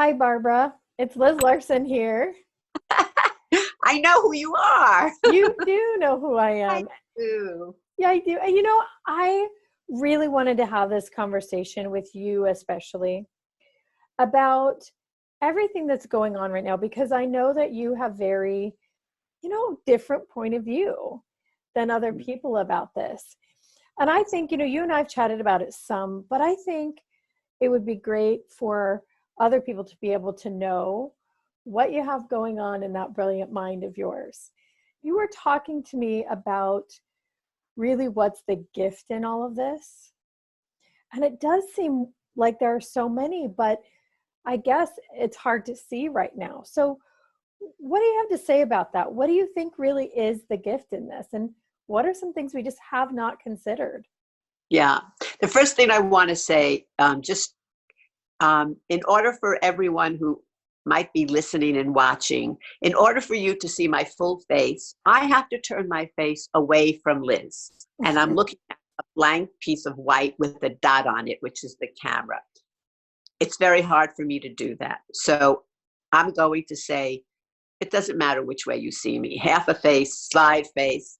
Hi, Barbara. It's Liz Larson here. I know who you are. You do know who I I am. do. Yeah, I do. And I really wanted to have this conversation with you, especially about everything that's going on right now, because I know that you have very, different point of view than other people about this. And I think, you and I have chatted about it some, but I think it would be great for other people to be able to know what you have going on in that brilliant mind of yours. You were talking to me about really what's the gift in all of this. And it does seem like there are so many, but I guess it's hard to see right now. So, what do you have to say about that? What do you think really is the gift in this? And what are some things we just have not considered? Yeah. The first thing I want to say, in order for everyone who might be listening and watching, in order for you to see my full face, I have to turn my face away from Liz. And I'm looking at a blank piece of white with a dot on it, which is the camera. It's very hard for me to do that. So I'm going to say, it doesn't matter which way you see me, half a face, side face.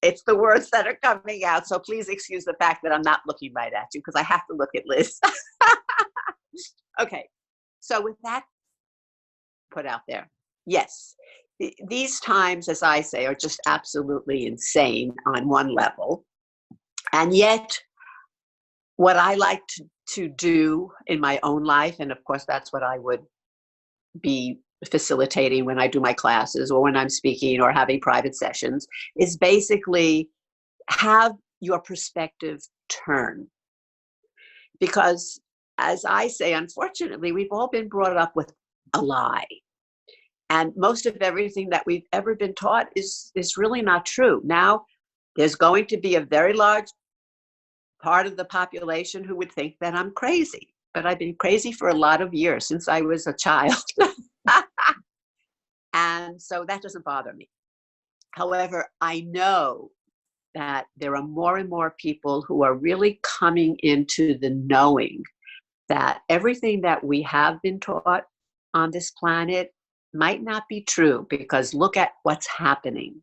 It's the words that are coming out. So please excuse the fact that I'm not looking right at you because I have to look at Liz. Okay. So with that put out there, yes, these times, as I say, are just absolutely insane on one level. And yet, what I like to do in my own life, and of course, that's what I would be facilitating when I do my classes or when I'm speaking or having private sessions, is basically have your perspective turn. Because as I say, unfortunately, we've all been brought up with a lie. And most of everything that we've ever been taught is really not true. Now, there's going to be a very large part of the population who would think that I'm crazy. But I've been crazy for a lot of years, since I was a child. And so that doesn't bother me. However, I know that there are more and more people who are really coming into the knowing that everything that we have been taught on this planet might not be true, because look at what's happening.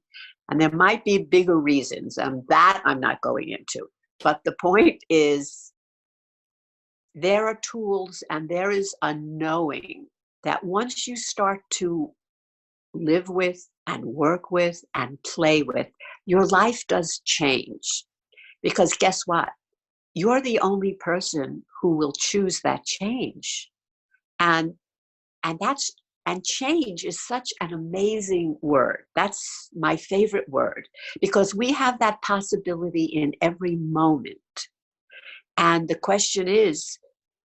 And there might be bigger reasons, and that I'm not going into. But the point is, there are tools and there is a knowing that once you start to live with and work with and play with, your life does change. Because guess what? You're the only person who will choose that change. And that's and change is such an amazing word. That's my favorite word, because we have that possibility in every moment. And the question is,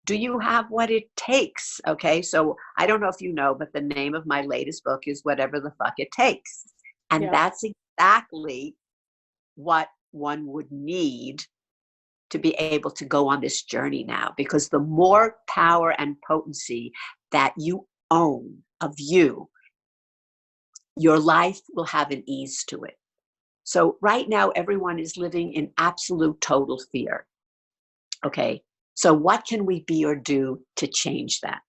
do you have what it takes? Okay, so I don't know if you know, but the name of my latest book is Whatever the Fuck It Takes. And Yeah. that's exactly what one would need to be able to go on this journey now. Because the more power and potency that you own of you, your life will have an ease to it. So right now, everyone is living in absolute total fear. Okay, so what can we be or do to change that?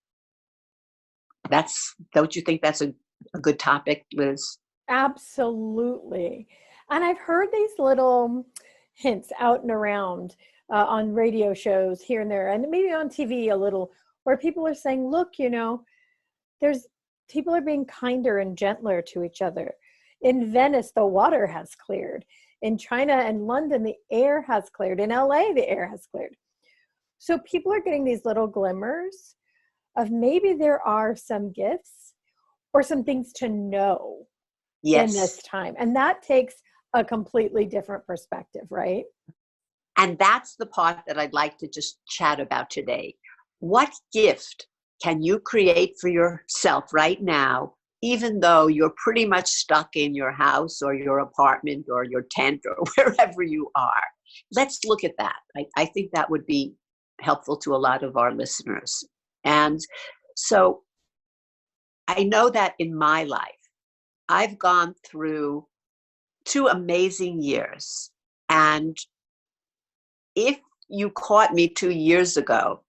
Don't you think that's a good topic, Liz? Absolutely. And I've heard these little hints out and around on radio shows here and there, and maybe on TV a little, where people are saying, look, there's people are being kinder and gentler to each other. In Venice, the water has cleared. In China and London, the air has cleared. In LA, the air has cleared. So people are getting these little glimmers of maybe there are some gifts or some things to know in Yes. this time. And that takes a completely different perspective, right? And that's the part that I'd like to just chat about today. What gift can you create for yourself right now, even though you're pretty much stuck in your house or your apartment or your tent or wherever you are? Let's look at that. I think that would be helpful to a lot of our listeners. And so I know that in my life, I've gone through 2 amazing years. And if you caught me 2 years ago,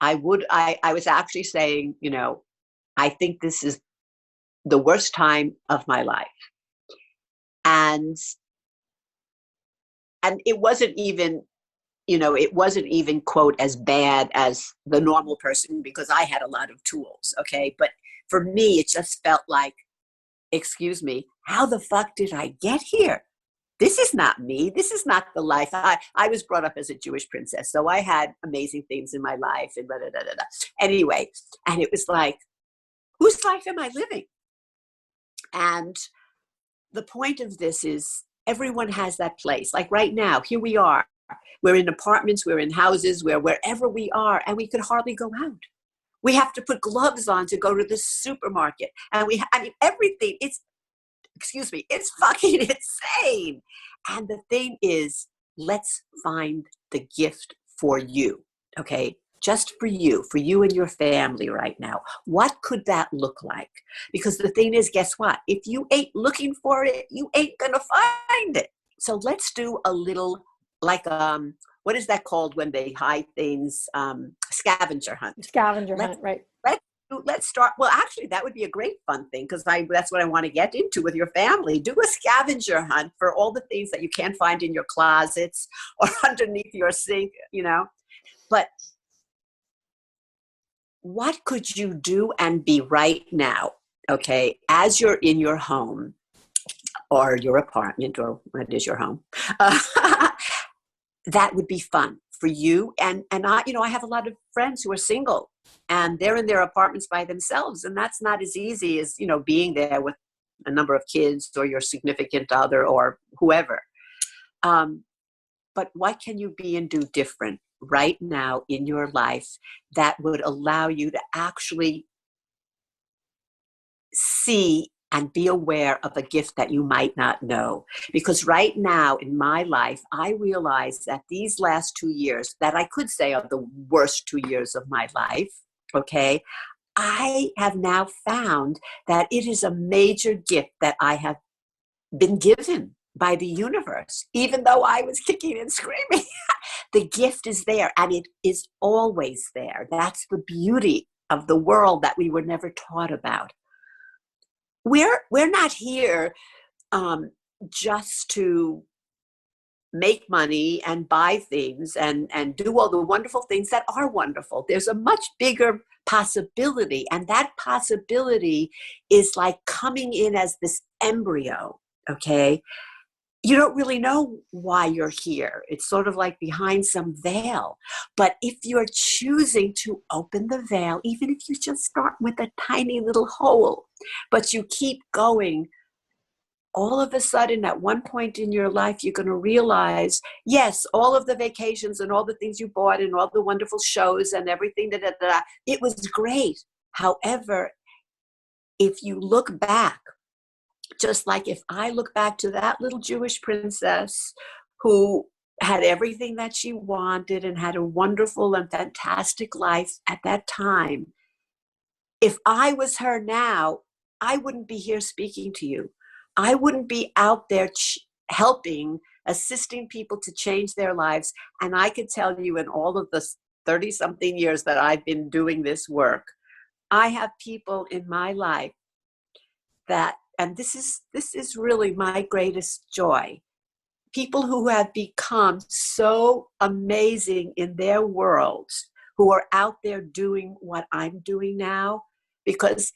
I was actually saying, you know, I think this is the worst time of my life. And it wasn't even, you know, it wasn't even, quote, as bad as the normal person because I had a lot of tools. Okay. But for me, it just felt like, excuse me, how the fuck did I get here? This is not me. This is not the life. I was brought up as a Jewish princess. So I had amazing things in my life and da, da, da, da, da. Anyway, and it was like, whose life am I living? And the point of this is everyone has that place. Like right now, here we are. We're in apartments, we're in houses, we're wherever we are, and we could hardly go out. We have to put gloves on to go to the supermarket. And I mean, everything, excuse me, it's fucking insane. And the thing is, let's find the gift for you, okay? Just for you and your family right now. What could that look like? Because the thing is, guess what? If you ain't looking for it, you ain't gonna find it. So let's do a little, like, what is that called when they hide things? Scavenger hunt. Scavenger hunt, right. Let's start. Well, actually, that would be a great fun thing because that's what I want to get into with your family. Do a scavenger hunt for all the things that you can't find in your closets or underneath your sink, you know. But what could you do and be right now, okay, as you're in your home or your apartment or what is your home? That would be fun for you. And I, you know, I have a lot of friends who are single and they're in their apartments by themselves. And that's not as easy as, you know, being there with a number of kids or your significant other or whoever. But what can you be and do different right now in your life that would allow you to actually see and be aware of a gift that you might not know? Because right now in my life, I realize that these last 2 years that I could say are the worst 2 years of my life, okay, I have now found that it is a major gift that I have been given by the universe, even though I was kicking and screaming. The gift is there and it is always there. That's the beauty of the world that we were never taught about. We're not here just to make money and buy things and do all the wonderful things that are wonderful. There's a much bigger possibility, and that possibility is like coming in as this embryo, okay? You don't really know why you're here. It's sort of like behind some veil. But if you're choosing to open the veil, even if you just start with a tiny little hole, but you keep going, all of a sudden, at one point in your life, you're going to realize, yes, all of the vacations and all the things you bought and all the wonderful shows and everything, it was great. However, if you look back, just like if I look back to that little Jewish princess who had everything that she wanted and had a wonderful and fantastic life at that time, if I was her now, I wouldn't be here speaking to you. I wouldn't be out there helping, assisting people to change their lives. And I could tell you in all of the 30-something years that I've been doing this work, I have people in my life that, and this is really my greatest joy, people who have become so amazing in their worlds, who are out there doing what I'm doing now because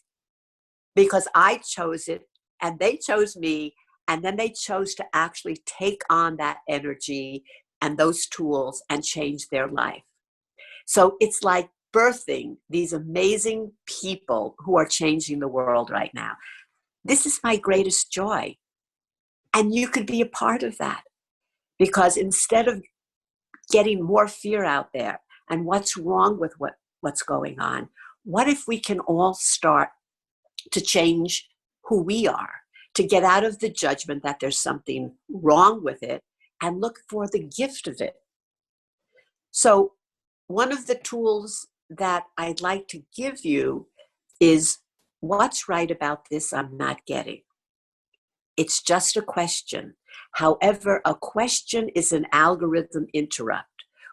I chose it and they chose me, and then they chose to actually take on that energy and those tools and change their life. So it's like birthing these amazing people who are changing the world right now. This is my greatest joy. And you could be a part of that, because instead of getting more fear out there and what's wrong with what's going on, what if we can all start to change who we are, to get out of the judgment that there's something wrong with it and look for the gift of it? So one of the tools that I'd like to give you is, what's right about this I'm not getting? It's just a question. However, a question is an algorithm interrupt.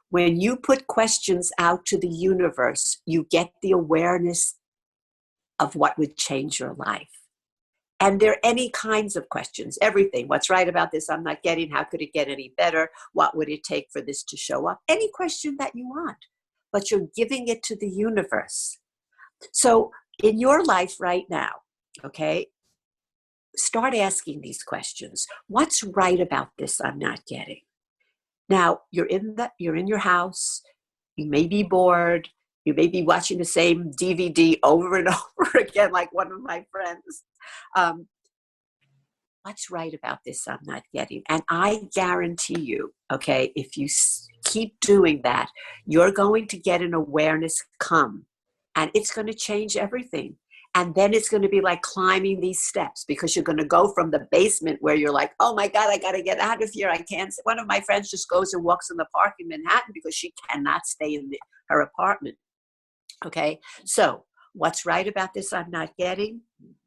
When you put questions out to the universe, you get the awareness of what would change your life. And there are any kinds of questions, everything. What's right about this I'm not getting? How could it get any better? What would it take for this to show up? Any question that you want, but you're giving it to the universe. So in your life right now, okay, start asking these questions. What's right about this I'm not getting? Now, you're in your house, you may be bored, you may be watching the same DVD over and over again, like one of my friends. What's right about this I'm not getting? And I guarantee you, okay, if you keep doing that, you're going to get an awareness come, and it's going to change everything. And then it's going to be like climbing these steps, because you're going to go from the basement where you're like, oh my God, I got to get out of here. I can't. One of my friends just goes and walks in the park in Manhattan because she cannot stay in her apartment. Okay. So what's right about this I'm not getting?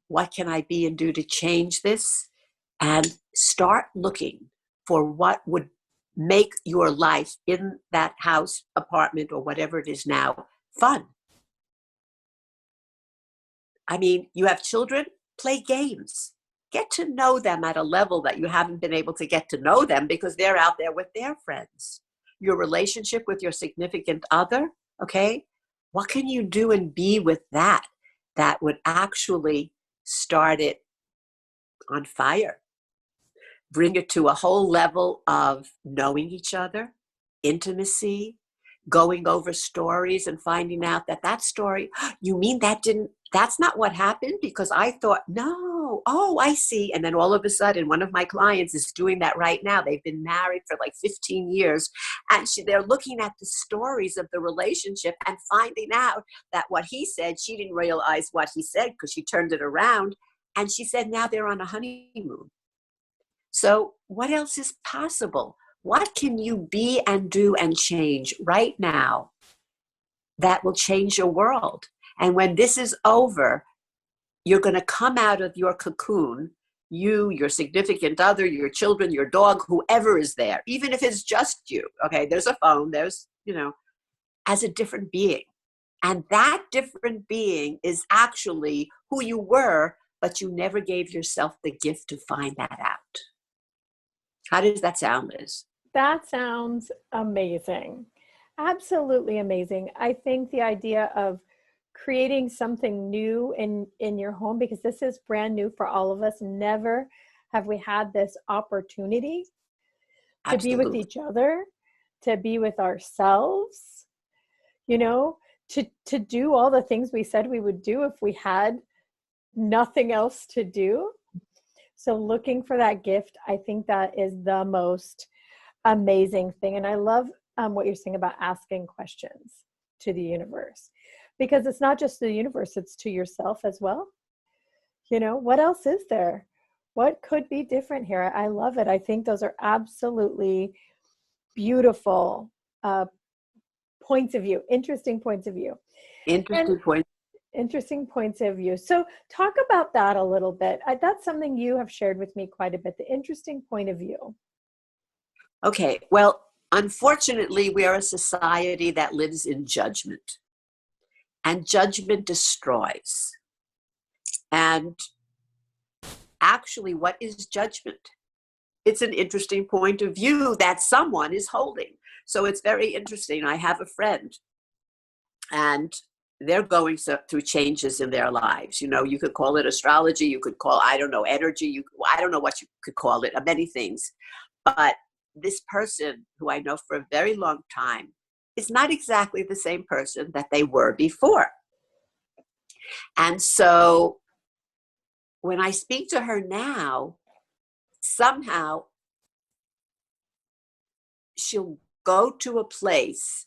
What can I be and do to change this? And start looking for what would make your life in that house, apartment, or whatever it is now fun. I mean, you have children, play games. Get to know them at a level that you haven't been able to get to know them because they're out there with their friends. Your relationship with your significant other, okay? What can you do and be with that would actually start it on fire? Bring it to a whole level of knowing each other, intimacy, going over stories and finding out that story, you mean that's not what happened? Because I thought, no, oh, I see. And then all of a sudden, one of my clients is doing that right now. They've been married for like 15 years. And they're looking at the stories of the relationship and finding out that what he said, she didn't realize what he said because she turned it around. And she said, now they're on a honeymoon. So what else is possible? What can you be and do and change right now that will change your world? And when this is over, you're going to come out of your cocoon, you, your significant other, your children, your dog, whoever is there, even if it's just you. Okay, there's a phone, there's, as a different being. And that different being is actually who you were, but you never gave yourself the gift to find that out. How does that sound, Liz? That sounds amazing. Absolutely amazing. I think the idea of creating something new in your home, because this is brand new for all of us. Never have we had this opportunity to be with each other, to be with ourselves, to do all the things we said we would do if we had nothing else to do. So looking for that gift, I think that is the most amazing thing. And I love what you're saying about asking questions to the universe, because it's not just the universe, it's to yourself as well. What else is there? What could be different here? I love it. I think those are absolutely beautiful points of view, interesting points of view. Interesting points of view. So talk about that a little bit. That's something you have shared with me quite a bit, the interesting point of view. Okay, well, unfortunately, we are a society that lives in judgment, and judgment destroys. And actually, what is judgment? It's an interesting point of view that someone is holding. So it's very interesting. I have a friend, and they're going through changes in their lives. You could call it astrology. You could call, I don't know, energy. I don't know what you could call it, many things. But this person, who I know for a very long time, is not exactly the same person that they were before. And so when I speak to her now, somehow she'll go to a place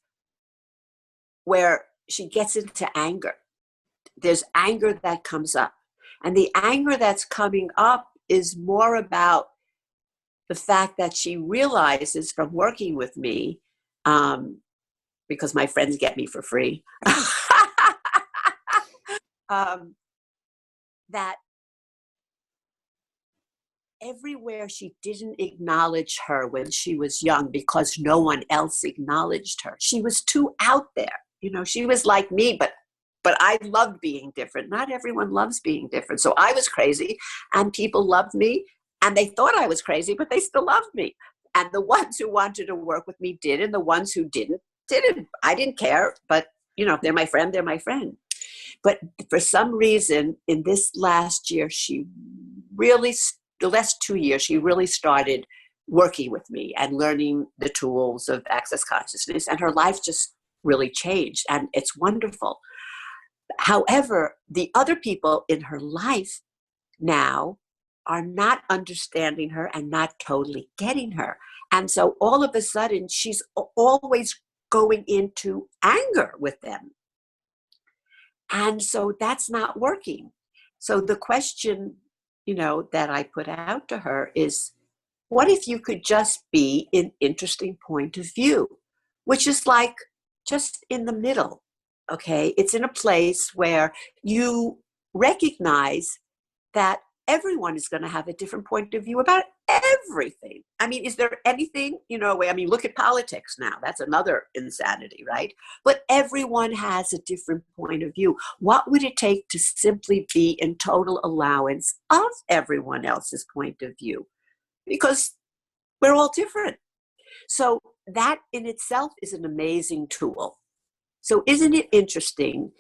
where she gets into anger. There's anger that comes up. And the anger that's coming up is more about the fact that she realizes from working with me, because my friends get me for free, that everywhere she didn't acknowledge her when she was young because no one else acknowledged her. She was too out there. You know, she was like me, but I loved being different. Not everyone loves being different. So I was crazy and people loved me and they thought I was crazy, but they still loved me. And the ones who wanted to work with me did, and the ones who didn't. I didn't care, but you know, if they're my friend, they're my friend. But for some reason, in this last year, the last 2 years, she really started working with me and learning the tools of access consciousness, and her life just really changed, and it's wonderful. However, the other people in her life now are not understanding her and not totally getting her. And so all of a sudden, she's always going into anger with them. And so that's not working. So the question, that I put out to her is, what if you could just be an interesting point of view, which is like just in the middle, okay? It's in a place where you recognize that everyone is going to have a different point of view about everything. I mean, is there anything, look at politics now. That's another insanity, right? But everyone has a different point of view. What would it take to simply be in total allowance of everyone else's point of view? Because we're all different. So that in itself is an amazing tool. So isn't it interesting?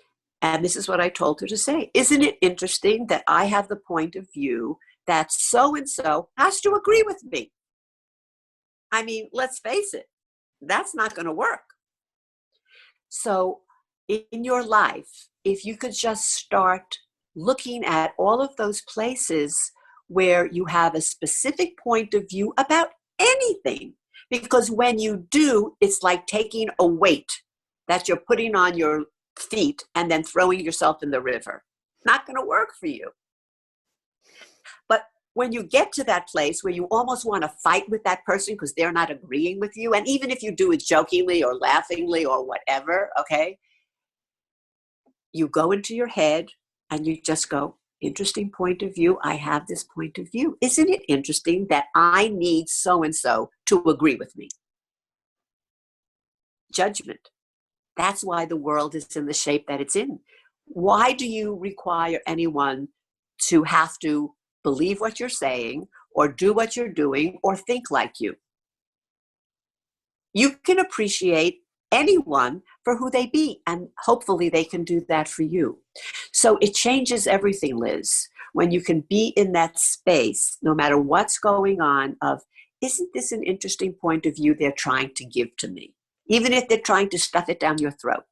And this is what I told her to say. Isn't it interesting that I have the point of view that so-and-so has to agree with me? I mean, let's face it, that's not going to work. So in your life, if you could just start looking at all of those places where you have a specific point of view about anything, because when you do, it's like taking a weight that you're putting on your feet and then throwing yourself in the river. Not going to work for you. But when you get to that place where you almost want to fight with that person because they're not agreeing with you, and even if you do it jokingly or laughingly or whatever, okay, you go into your head and you just go, interesting point of view. I have this point of view. Isn't it interesting that I need so-and-so to agree with me? Judgment. That's why the world is in the shape that it's in. Why do you require anyone to have to believe what you're saying or do what you're doing or think like you? You can appreciate anyone for who they be, and hopefully they can do that for you. So it changes everything, Liz, when you can be in that space, no matter what's going on, of, isn't this an interesting point of view they're trying to give to me? Even if they're trying to stuff it down your throat.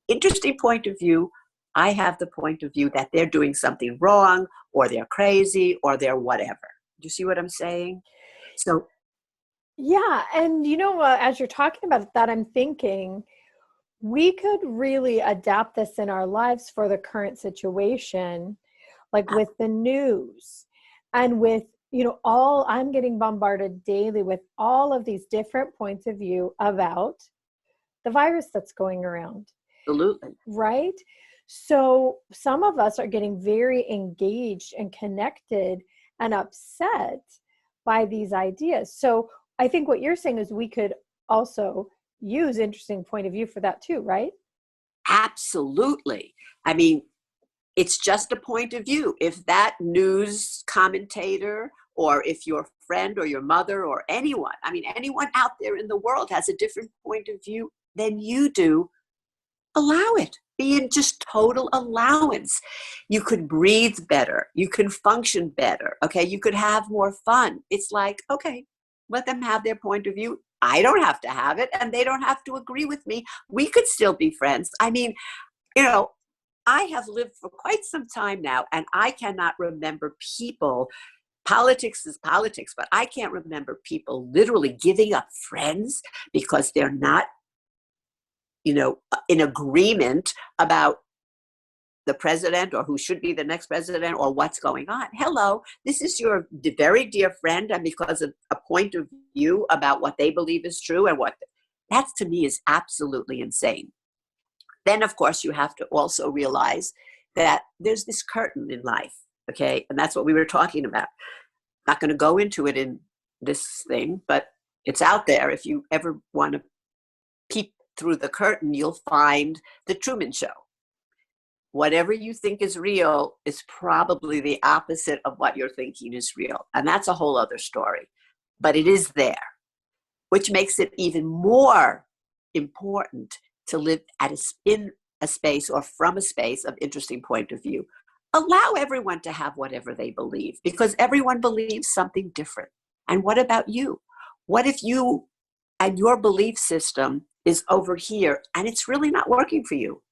Interesting point of view. I have the point of view that they're doing something wrong, or they're crazy, or they're whatever. Do you see what I'm saying? So, yeah. And, as you're talking about that, I'm thinking we could really adapt this in our lives for the current situation, like with the news and with, I'm getting bombarded daily with all of these different points of view about the virus that's going around. Absolutely. Right? So some of us are getting very engaged and connected and upset by these ideas. So I think what you're saying is we could also use interesting point of view for that too, right? Absolutely. I mean, it's just a point of view. If that news commentator, or if your friend or your mother or anyone out there in the world has a different point of view than you do, allow it. Be in just total allowance. You could breathe better. You can function better. Okay. You could have more fun. It's like, okay, let them have their point of view. I don't have to have it, and they don't have to agree with me. We could still be friends. I mean, I have lived for quite some time now, and I cannot remember people. Politics is politics, but I can't remember people literally giving up friends because they're not, in agreement about the president or who should be the next president or what's going on. Hello, this is your very dear friend, and because of a point of view about what they believe is true, and that to me is absolutely insane. Then, of course, you have to also realize that there's this curtain in life, okay? And that's what we were talking about. not going to go into it in this thing, but it's out there. If you ever want to peep through the curtain, you'll find the Truman Show. Whatever you think is real is probably the opposite of what you're thinking is real. And that's a whole other story. But it is there, which makes it even more important to live in a space or from a space of interesting point of view. Allow everyone to have whatever they believe, because everyone believes something different. And what about you? What if you and your belief system is over here and it's really not working for you?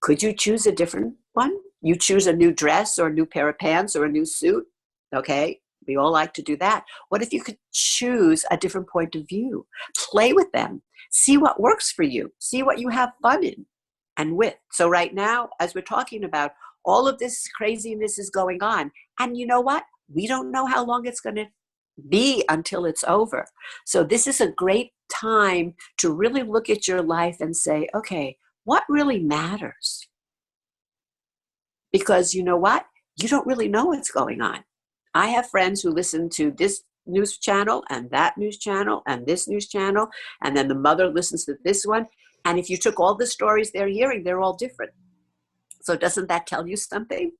Could you choose a different one? You choose a new dress or a new pair of pants or a new suit. Okay, we all like to do that. What if you could choose a different point of view? Play with them. See what works for you. See what you have fun in and with. So right now, as we're talking about, all of this craziness is going on. And you know what? We don't know how long it's going to be until it's over. So this is a great time to really look at your life and say, okay, what really matters? Because you know what? You don't really know what's going on. I have friends who listen to this news channel and that news channel and this news channel, and then the mother listens to this one. And if you took all the stories they're hearing, they're all different. So doesn't that tell you something?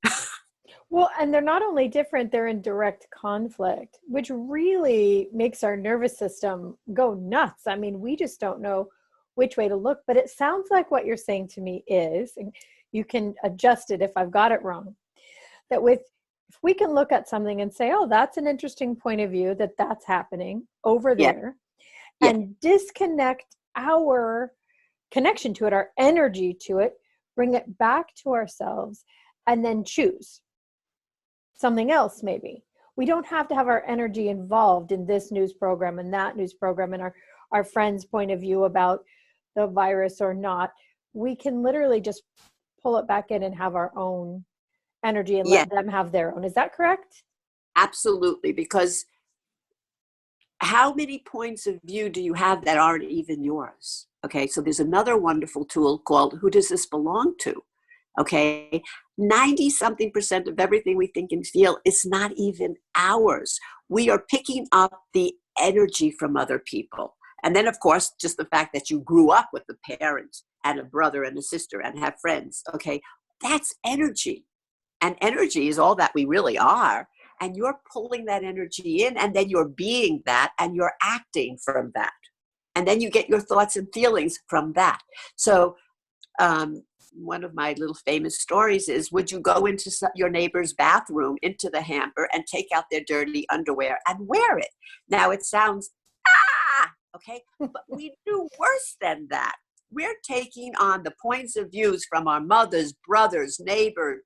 Well, and they're not only different, they're in direct conflict, which really makes our nervous system go nuts. I mean, we just don't know which way to look. But it sounds like what you're saying to me is, and you can adjust it if I've got it wrong, that if we can look at something and say, oh, that's an interesting point of view, that's happening over there, and disconnect our connection to it, our energy to it, bring it back to ourselves, and then choose something else maybe. We don't have to have our energy involved in this news program and that news program and our friend's point of view about the virus or not. We can literally just pull it back in and have our own energy and let them have their own. Is that correct? Absolutely. Because how many points of view do you have that aren't even yours? Okay, so there's another wonderful tool called Who Does This Belong To? Okay, 90-something% of everything we think and feel is not even ours. We are picking up the energy from other people. And then, of course, just the fact that you grew up with a parent and a brother and a sister and have friends, okay, that's energy. And energy is all that we really are. And you're pulling that energy in, and then you're being that, and you're acting from that. And then you get your thoughts and feelings from that. So one of my little famous stories is, would you go into your neighbor's bathroom, into the hamper, and take out their dirty underwear and wear it? Now it sounds, okay, but we do worse than that. We're taking on the points of views from our mothers, brothers, neighbor,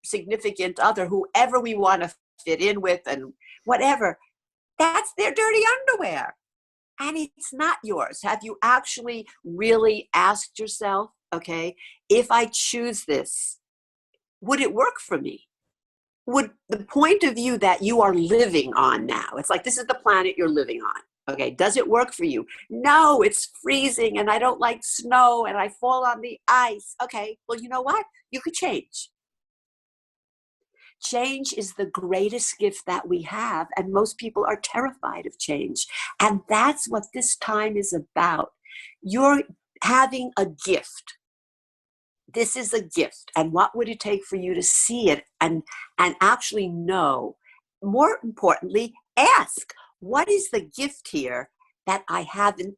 significant other, whoever we want to fit in with and whatever. That's their dirty underwear. And it's not yours. Have you actually really asked yourself, okay, if I choose this, would it work for me? Would the point of view that you are living on now, it's like this is the planet you're living on. Okay, does it work for you? No, it's freezing and I don't like snow and I fall on the ice. Okay, well, you know what? You could change. Change is the greatest gift that we have, and most people are terrified of change. And that's what this time is about. You're having a gift. This is a gift. And what would it take for you to see it and actually know? More importantly, ask, what is the gift here that I haven't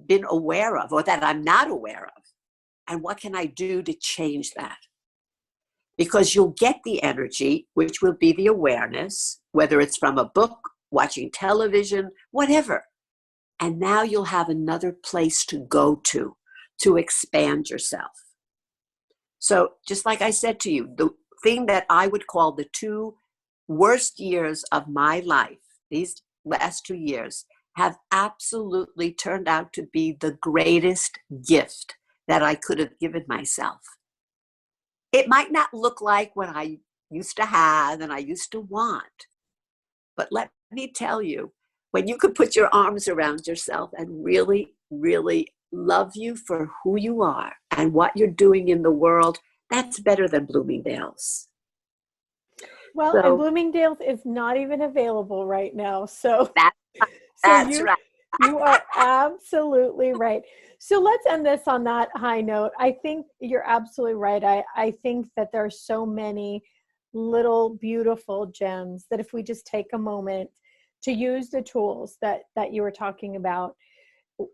been aware of or that I'm not aware of? And what can I do to change that? Because you'll get the energy, which will be the awareness, whether it's from a book, watching television, whatever. And now you'll have another place to go to expand yourself. So just like I said to you, the thing that I would call the 2 worst years of my life, these last 2 years, have absolutely turned out to be the greatest gift that I could have given myself. It might not look like what I used to have and I used to want. But let me tell you, when you could put your arms around yourself and really, really love you for who you are and what you're doing in the world, that's better than Bloomingdale's. Well, and So Bloomingdale's is not even available right now. So that, so that's you right. you are absolutely right. So let's end this on that high note. I think you're absolutely right. I think that there are so many little beautiful gems that if we just take a moment to use the tools that you were talking about,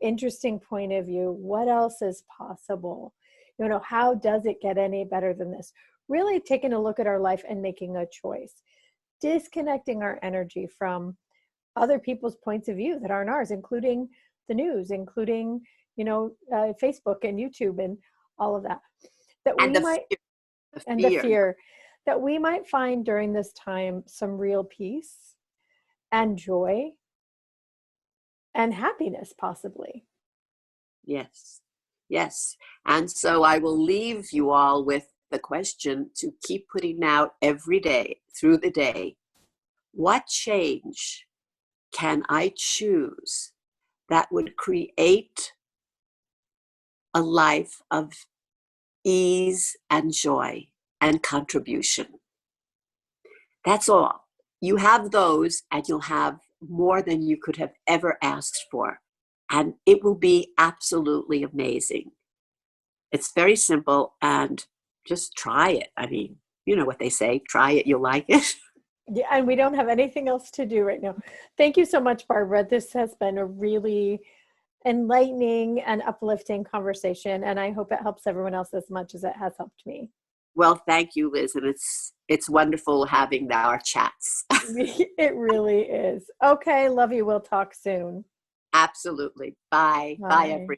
interesting point of view, what else is possible? You know, how does it get any better than this? Really taking a look at our life and making a choice, disconnecting our energy from other people's points of view that aren't ours, including the news, including, Facebook and YouTube and all of that, that And we might, the and the fear. fear that we might find during this time some real peace and joy and happiness, possibly. Yes. Yes. And so I will leave you all with the question to keep putting out every day through the day. What change can I choose that would create a life of ease and joy and contribution? That's all. You have those, and you'll have more than you could have ever asked for. And it will be absolutely amazing. It's very simple, and just try it. I mean, you know what they say, try it, you'll like it. Yeah, and we don't have anything else to do right now. Thank you so much, Barbara. This has been a really enlightening and uplifting conversation, and I hope it helps everyone else as much as it has helped me. Well, thank you, Liz, and it's wonderful having our chats. It really is. Okay, love you. We'll talk soon. Absolutely. Bye. Bye, Bye. everyone.